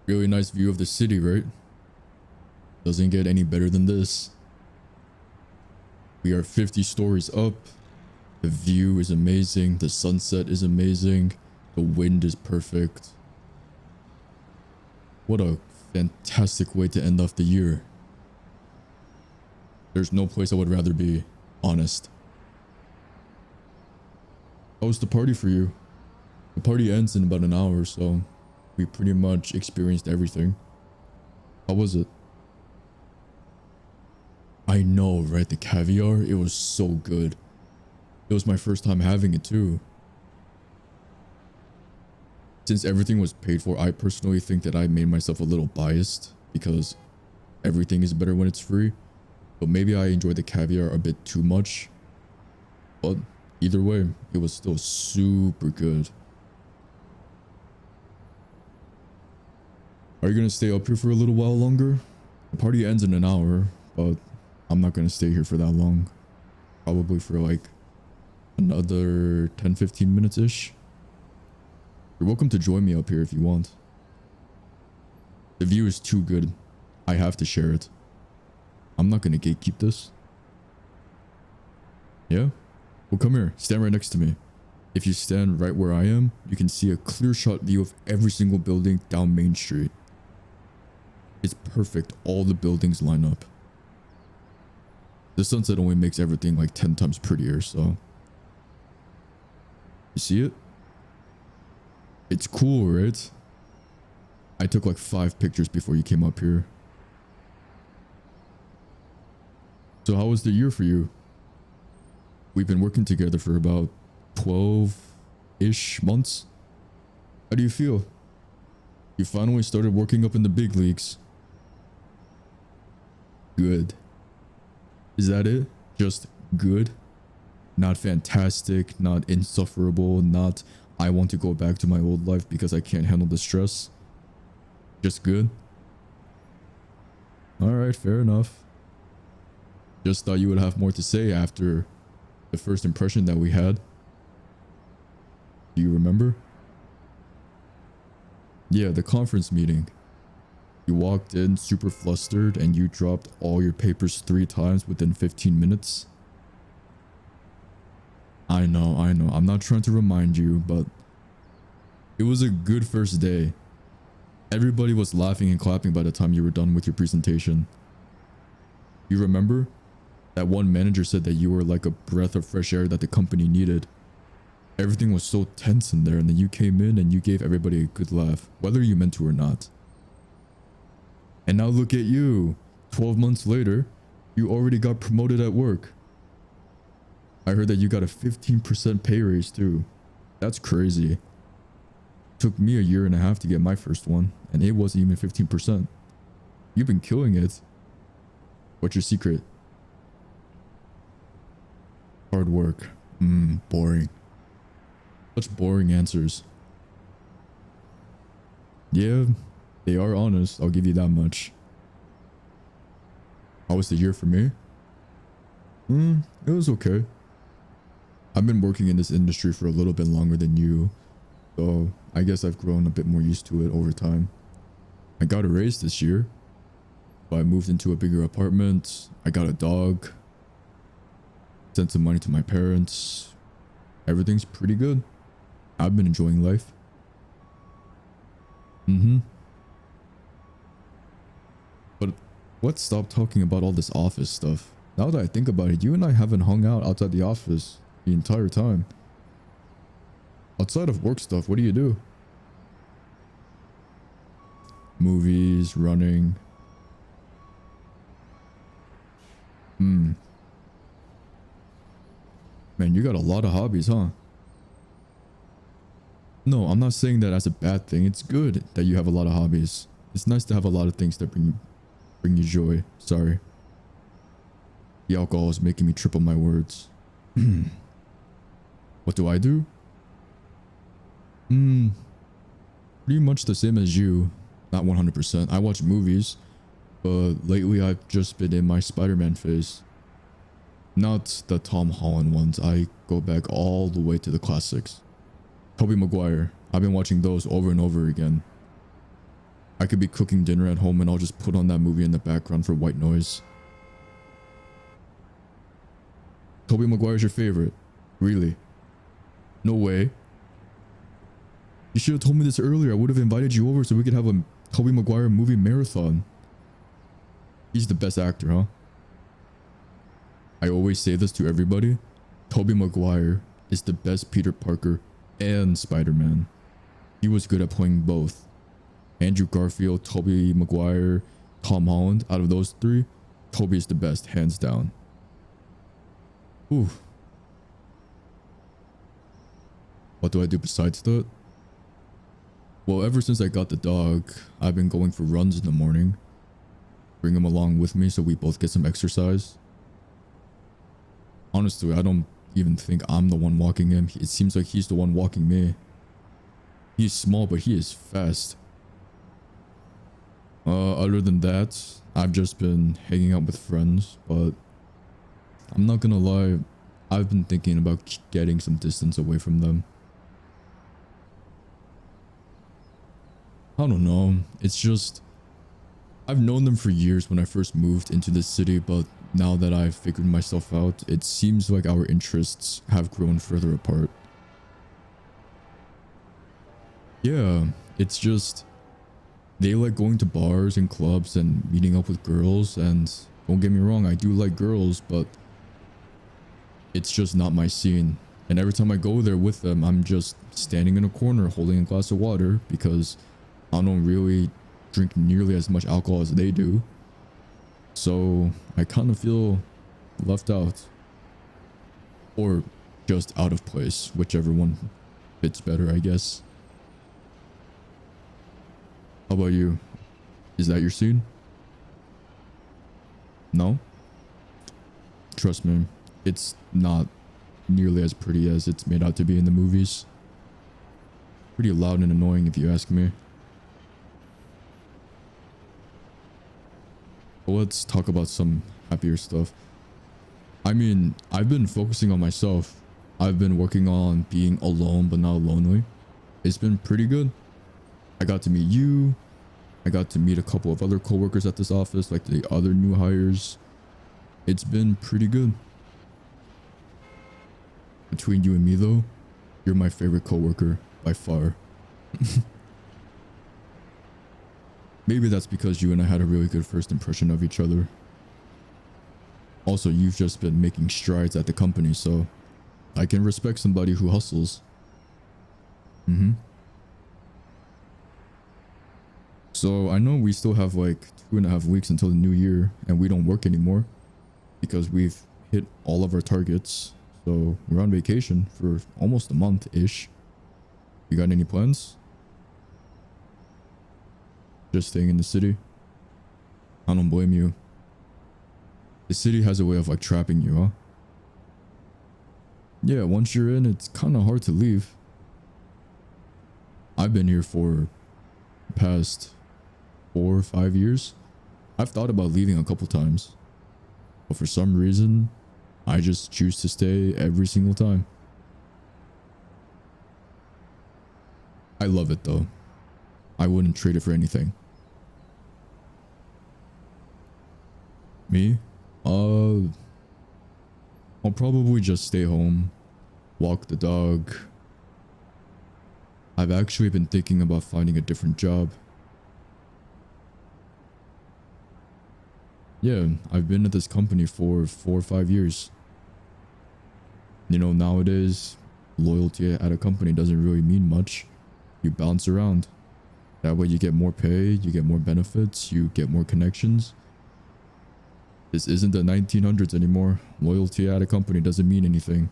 Really nice view of the city, right? Doesn't get any better than this. We are 50 stories up. The view is amazing. The sunset is amazing. The wind is perfect. What a fantastic way to end off the year. There's no place I would rather be, honest. How was the party for you? The party ends in about an hour, so we pretty much experienced everything. How was it? I know, right? The caviar, it was so good. It was my first time having it too. Since everything was paid for, I personally think that I made myself a little biased because everything is better when it's free. But maybe I enjoyed the caviar a bit too much. But either way, it was still super good. Are you gonna stay up here for a little while longer? The party ends in an hour, but I'm not gonna stay here for that long. Probably for like another 10-15 minutes ish. You're welcome to join me up here if you want. The view is too good. I have to share it. I'm not gonna gatekeep this. Yeah? Well, come here. Stand right next to me. If you stand right where I am, you can see a clear shot view of every single building down Main Street. It's perfect. All the buildings line up. The sunset only makes everything like 10 times prettier, so. You see it? It's cool, right? I took like 5 pictures before you came up here. So how was the year for you? We've been working together for about 12-ish months. How do you feel? You finally started working up in the big leagues. Good. Is that it? Just good? Not fantastic, not insufferable, not I want to go back to my old life because I can't handle the stress. Just good? Alright, fair enough. Just thought you would have more to say after the first impression that we had. Do you remember? Yeah, the conference meeting. You walked in super flustered and you dropped all your papers 3 times within 15 minutes. I know. I'm not trying to remind you, but it was a good first day. Everybody was laughing and clapping by the time you were done with your presentation. You remember? That one manager said that you were like a breath of fresh air that the company needed. Everything was so tense in there, and then you came in and you gave everybody a good laugh, whether you meant to or not. And now look at you. 12 months later, you already got promoted at work. I heard that you got a 15% pay raise too. That's crazy. Took me a year and a half to get my first one, and it wasn't even 15%. You've been killing it. What's your secret? Hard work. Boring. Such boring answers. Yeah, they are honest. I'll give you that much. How was the year for me? It was okay. I've been working in this industry for a little bit longer than you, so I guess I've grown a bit more used to it over time. I got a raise this year, so I moved into a bigger apartment. I got a dog. Sent some money to my parents. Everything's pretty good. I've been enjoying life. But let's stop talking about all this office stuff. Now that I think about it, you and I haven't hung out outside the office the entire time. Outside of work stuff, what do you do? Movies, running. Man, you got a lot of hobbies, huh? No, I'm not saying that as a bad thing. It's good that you have a lot of hobbies. It's nice to have a lot of things that bring you joy. Sorry. The alcohol is making me triple my words. What do I do? Pretty much the same as you. Not 100%. I watch movies, but lately I've just been in my Spider-Man phase. Not the Tom Holland ones. I go back all the way to the classics. Tobey Maguire. I've been watching those over and over again. I could be cooking dinner at home and I'll just put on that movie in the background for white noise. Tobey Maguire's your favorite? Really? No way. You should have told me this earlier. I would have invited you over so we could have a Tobey Maguire movie marathon. He's the best actor, huh? I always say this to everybody. Tobey Maguire is the best Peter Parker and Spider-Man. He was good at playing both. Andrew Garfield, Tobey Maguire, Tom Holland. Out of those three, Tobey is the best, hands down. Ooh. What do I do besides that? Well, ever since I got the dog, I've been going for runs in the morning. Bring him along with me so we both get some exercise. Honestly, I don't even think I'm the one walking him. It seems like he's the one walking me. He's small, but he is fast. Other than that, I've just been hanging out with friends, but I'm not gonna lie, I've been thinking about getting some distance away from them. I don't know, it's just, I've known them for years when I first moved into this city, but now that I've figured myself out, it seems like our interests have grown further apart. Yeah, it's just, they like going to bars and clubs and meeting up with girls, and don't get me wrong, I do like girls, but it's just not my scene. And every time I go there with them, I'm just standing in a corner holding a glass of water because I don't really drink nearly as much alcohol as they do. So I kind of feel left out. Or just out of place, whichever one fits better, I guess. How about you? Is that your scene? No? Trust me, it's not nearly as pretty as it's made out to be in the movies. Pretty loud and annoying if you ask me. But let's talk about some happier stuff. I mean, I've been focusing on myself. I've been working on being alone but not lonely. It's been pretty good. I got to meet you. I got to meet a couple of other coworkers at this office, like the other new hires. It's been pretty good. Between you and me though, you're my favorite coworker by far. Maybe that's because you and I had a really good first impression of each other. Also, you've just been making strides at the company, so I can respect somebody who hustles. So I know we still have like 2.5 weeks until the new year and we don't work anymore because we've hit all of our targets. So we're on vacation for almost a month-ish. You got any plans? Just staying in the city? I don't blame you. The city has a way of like trapping you, huh? Yeah, once you're in, it's kind of hard to leave. I've been here for the past 4 or 5 years. I've thought about leaving a couple times, but for some reason, I just choose to stay every single time. I love it though. I wouldn't trade it for anything. Me? I'll probably just stay home, walk the dog. I've actually been thinking about finding a different job. Yeah, I've been at this company for 4 or 5 years. You know, nowadays, loyalty at a company doesn't really mean much. You bounce around. That way you get more pay, you get more benefits, you get more connections. This isn't the 1900s anymore. Loyalty at a company doesn't mean anything.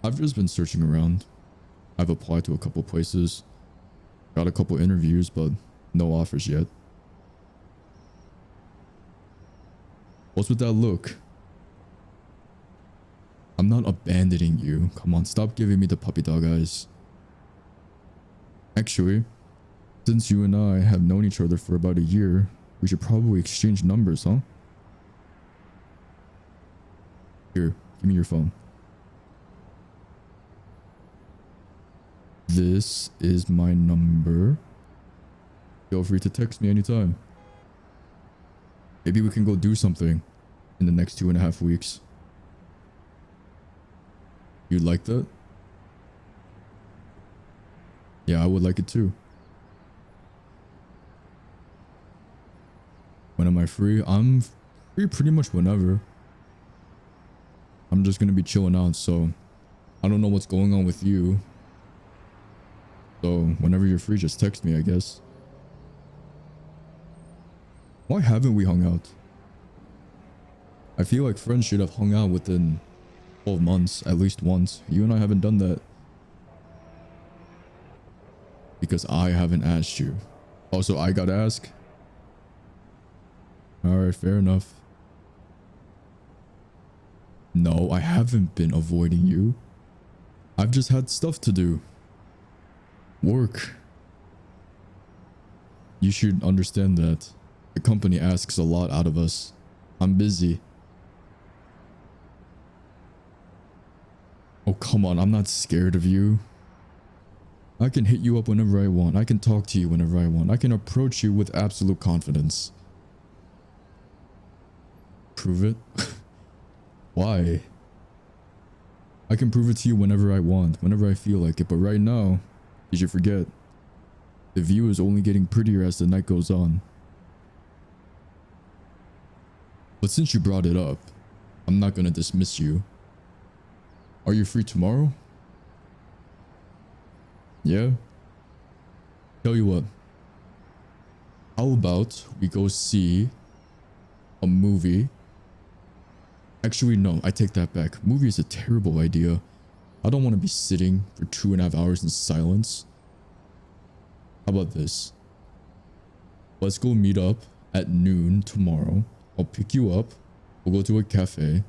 I've just been searching around. I've applied to a couple places. Got a couple interviews, but no offers yet. What's with that look? I'm not abandoning you. Come on, stop giving me the puppy dog eyes. Actually, since you and I have known each other for about a year, we should probably exchange numbers, huh? Here, give me your phone. This is my number. Feel free to text me anytime. Maybe we can go do something in the next 2.5 weeks. You'd like that? Yeah, I would like it too. When am I free? I'm free pretty much whenever. I'm just gonna be chilling out, so I don't know what's going on with you. So whenever you're free, just text me, I guess. Why haven't we hung out? I feel like friends should have hung out within 12 months, at least once. You and I haven't done that. Because I haven't asked you. Also, I gotta ask. Alright, fair enough. No, I haven't been avoiding you. I've just had stuff to do. Work. You should understand that. The company asks a lot out of us. I'm busy. Oh, come on, I'm not scared of you. I can hit you up whenever I want. I can talk to you whenever I want. I can approach you with absolute confidence. Prove it? Why? I can prove it to you whenever I want, whenever I feel like it, but right now, did you forget? The view is only getting prettier as the night goes on. But since you brought it up, I'm not gonna dismiss you. Are you free tomorrow? Yeah? Tell you what. How about we go see a movie? Actually, no, I take that back. Movie is a terrible idea. I don't want to be sitting for 2.5 hours in silence. How about this? Let's go meet up at noon tomorrow. I'll pick you up. We'll go to a cafe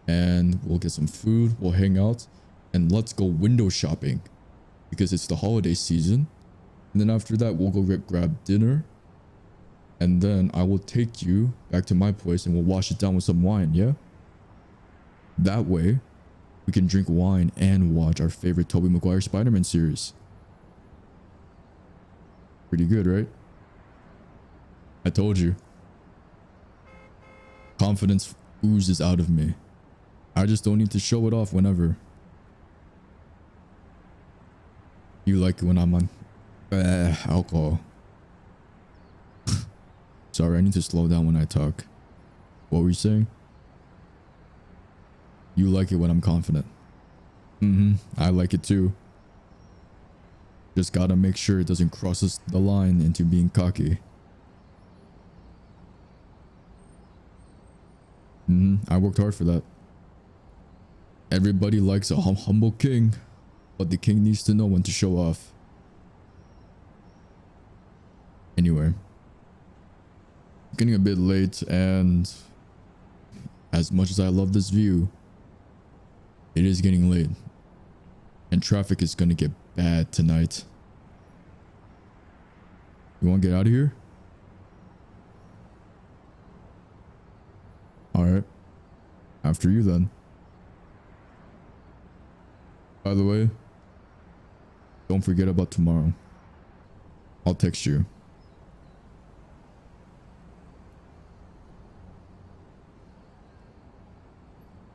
and we'll get some food. We'll hang out and let's go window shopping because it's the holiday season. And then after that, we'll go grab dinner. And then I will take you back to my place and we'll wash it down with some wine, yeah? That way, we can drink wine and watch our favorite Tobey Maguire Spider-Man series. Pretty good, right? I told you. Confidence oozes out of me. I just don't need to show it off whenever. You like it when I'm on alcohol. Sorry, I need to slow down when I talk. What were you saying? You like it when I'm confident. I like it too. Just gotta make sure it doesn't cross the line into being cocky. I worked hard for that. Everybody likes a humble king, but the king needs to know when to show off. Anyway, getting a bit late, and as much as I love this view, it is getting late, and traffic is gonna get bad tonight. You wanna get out of here? Alright. After you then. By the way, don't forget about tomorrow. I'll text you.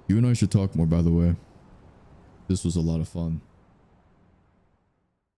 You and I should talk more, by the way. This was a lot of fun.